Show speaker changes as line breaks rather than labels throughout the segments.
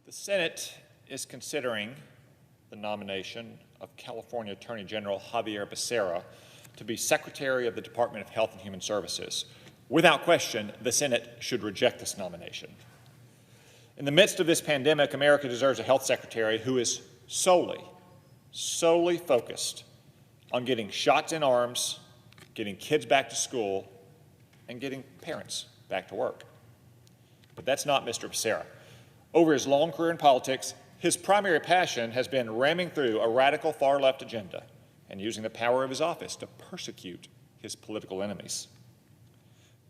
The Senate is considering the nomination of California Attorney General Xavier Becerra to be Secretary of the Department of Health and Human Services. Without question, the Senate should reject this nomination. In the midst of this pandemic, America deserves a health secretary who is solely focused on getting shots in arms, getting kids back to school, and getting parents back to work. But that's not Mr. Becerra. Over his long career in politics, his primary passion has been ramming through a radical far-left agenda and using the power of his office to persecute his political enemies.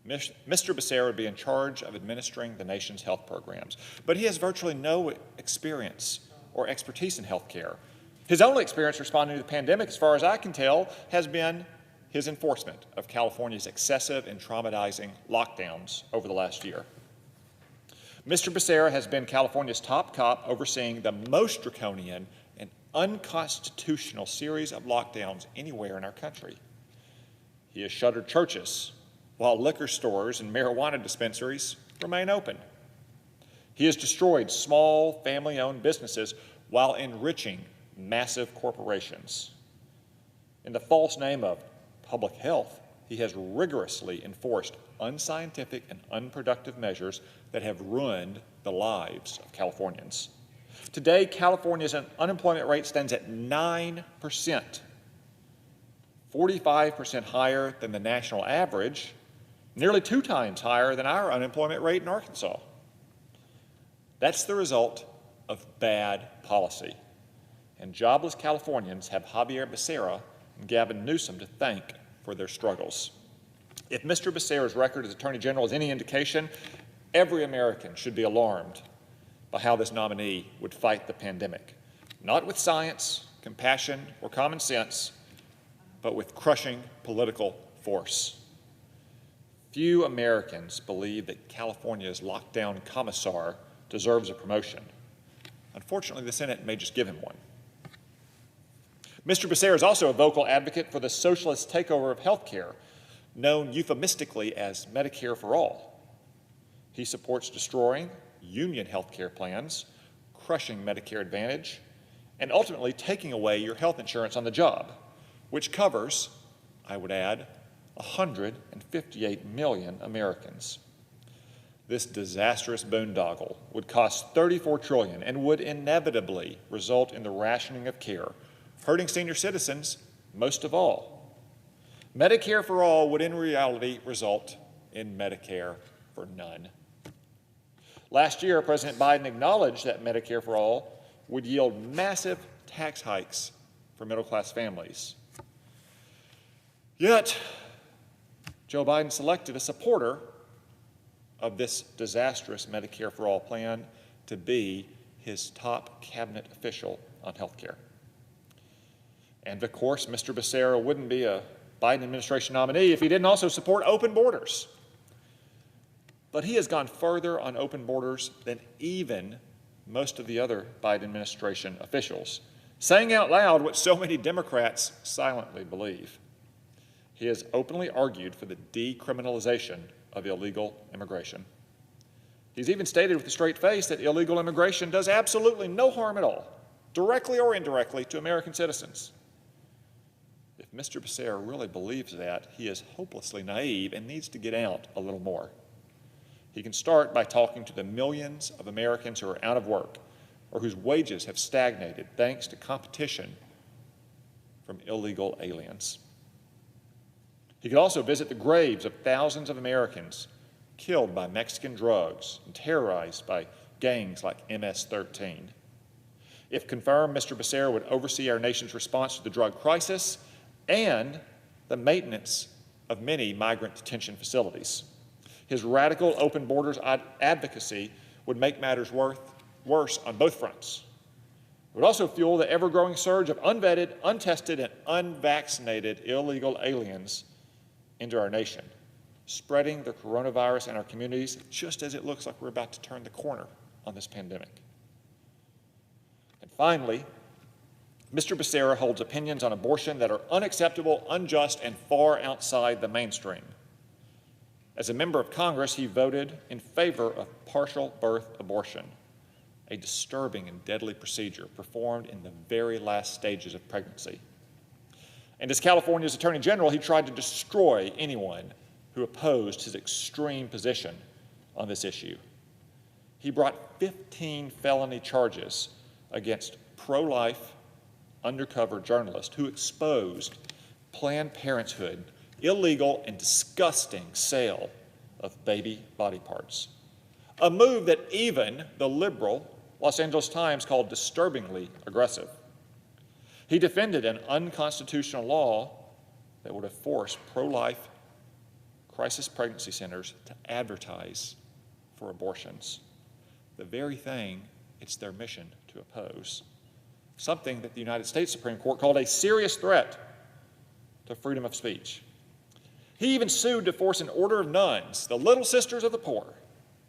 Mr. Becerra would be in charge of administering the nation's health programs, but he has virtually no experience or expertise in health care. His only experience responding to the pandemic, as far as I can tell, has been his enforcement of California's excessive and traumatizing lockdowns over the last year. Mr. Becerra has been California's top cop overseeing the most draconian and unconstitutional series of lockdowns anywhere in our country. He has shuttered churches while liquor stores and marijuana dispensaries remain open. He has destroyed small family-owned businesses while enriching massive corporations. In the false name of public health, he has rigorously enforced unscientific and unproductive measures that have ruined the lives of Californians. Today, California's unemployment rate stands at 9%, 45% higher than the national average, nearly 2 times higher than our unemployment rate in Arkansas. That's the result of bad policy. And jobless Californians have Xavier Becerra and Gavin Newsom to thank for their struggles. If Mr. Becerra's record as Attorney General is any indication, every American should be alarmed by how this nominee would fight the pandemic, not with science, compassion, or common sense, but with crushing political force. Few Americans believe that California's lockdown commissar deserves a promotion. Unfortunately, the Senate may just give him one. Mr. Becerra is also a vocal advocate for the socialist takeover of health care, known euphemistically as Medicare for All. He supports destroying union health care plans, crushing Medicare Advantage, and ultimately taking away your health insurance on the job, which covers, I would add, 158 million Americans. This disastrous boondoggle would cost $34 trillion and would inevitably result in the rationing of care, hurting senior citizens most of all. Medicare for all would in reality result in Medicare for none. Last year, President Biden acknowledged that Medicare for all would yield massive tax hikes for middle-class families. Yet, Joe Biden selected a supporter of this disastrous Medicare for all plan to be his top cabinet official on health care. And of course, Mr. Becerra wouldn't be a Biden administration nominee if he didn't also support open borders. But he has gone further on open borders than even most of the other Biden administration officials, saying out loud what so many Democrats silently believe. He has openly argued for the decriminalization of illegal immigration. He's even stated with a straight face that illegal immigration does absolutely no harm at all, directly or indirectly, to American citizens. If Mr. Becerra really believes that, he is hopelessly naive and needs to get out a little more. He can start by talking to the millions of Americans who are out of work or whose wages have stagnated thanks to competition from illegal aliens. He could also visit the graves of thousands of Americans killed by Mexican drugs and terrorized by gangs like MS-13. If confirmed, Mr. Becerra would oversee our nation's response to the drug crisis and the maintenance of many migrant detention facilities. His radical open borders advocacy would make matters worse on both fronts. It would also fuel the ever-growing surge of unvetted, untested, and unvaccinated illegal aliens into our nation, spreading the coronavirus in our communities just as it looks like we're about to turn the corner on this pandemic. And finally, Mr. Becerra holds opinions on abortion that are unacceptable, unjust, and far outside the mainstream. As a member of Congress, he voted in favor of partial birth abortion, a disturbing and deadly procedure performed in the very last stages of pregnancy. And as California's Attorney General, he tried to destroy anyone who opposed his extreme position on this issue. He brought 15 felony charges against pro-life undercover journalists who exposed Planned Parenthood illegal and disgusting sale of baby body parts, a move that even the liberal Los Angeles Times called disturbingly aggressive. He defended an unconstitutional law that would have forced pro-life crisis pregnancy centers to advertise for abortions, the very thing it's their mission to oppose, something that the United States Supreme Court called a serious threat to freedom of speech. He even sued to force an order of nuns, the little sisters of the poor,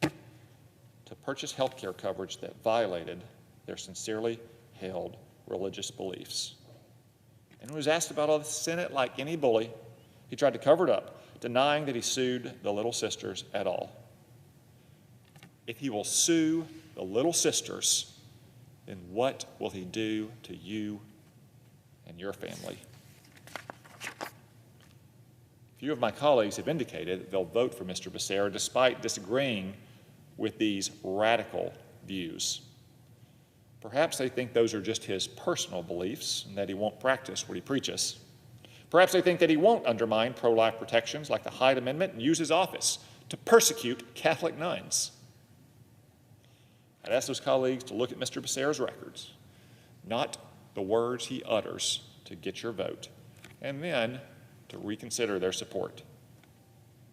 to purchase health care coverage that violated their sincerely held religious beliefs. And when he was asked about all the Senate, like any bully, he tried to cover it up, denying that he sued the Little Sisters at all. If he will sue the Little Sisters, then what will he do to you and your family? Few of my colleagues have indicated that they'll vote for Mr. Becerra despite disagreeing with these radical views. Perhaps they think those are just his personal beliefs and that he won't practice what he preaches. Perhaps they think that he won't undermine pro-life protections like the Hyde Amendment and use his office to persecute Catholic nuns. I'd ask those colleagues to look at Mr. Becerra's records, not the words he utters to get your vote, and then to reconsider their support.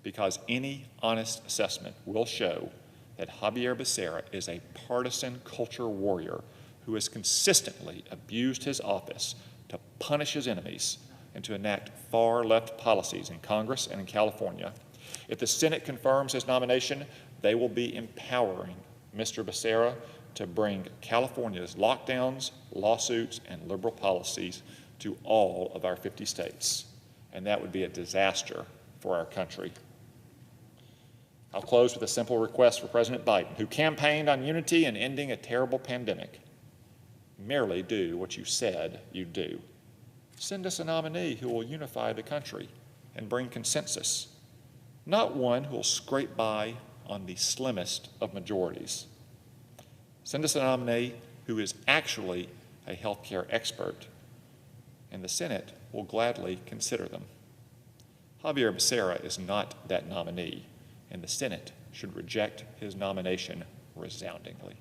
Because any honest assessment will show that Xavier Becerra is a partisan culture warrior who has consistently abused his office to punish his enemies and to enact far-left policies in Congress and in California. If the Senate confirms his nomination, they will be empowering Mr. Becerra to bring California's lockdowns, lawsuits, and liberal policies to all of our 50 states. And that would be a disaster for our country. I'll close with a simple request for President Biden, who campaigned on unity and ending a terrible pandemic. Merely do what you said you'd do. Send us a nominee who will unify the country and bring consensus, not one who will scrape by on the slimmest of majorities. Send us a nominee who is actually a healthcare expert, and the Senate will gladly consider them. Xavier Becerra is not that nominee, and the Senate should reject his nomination resoundingly.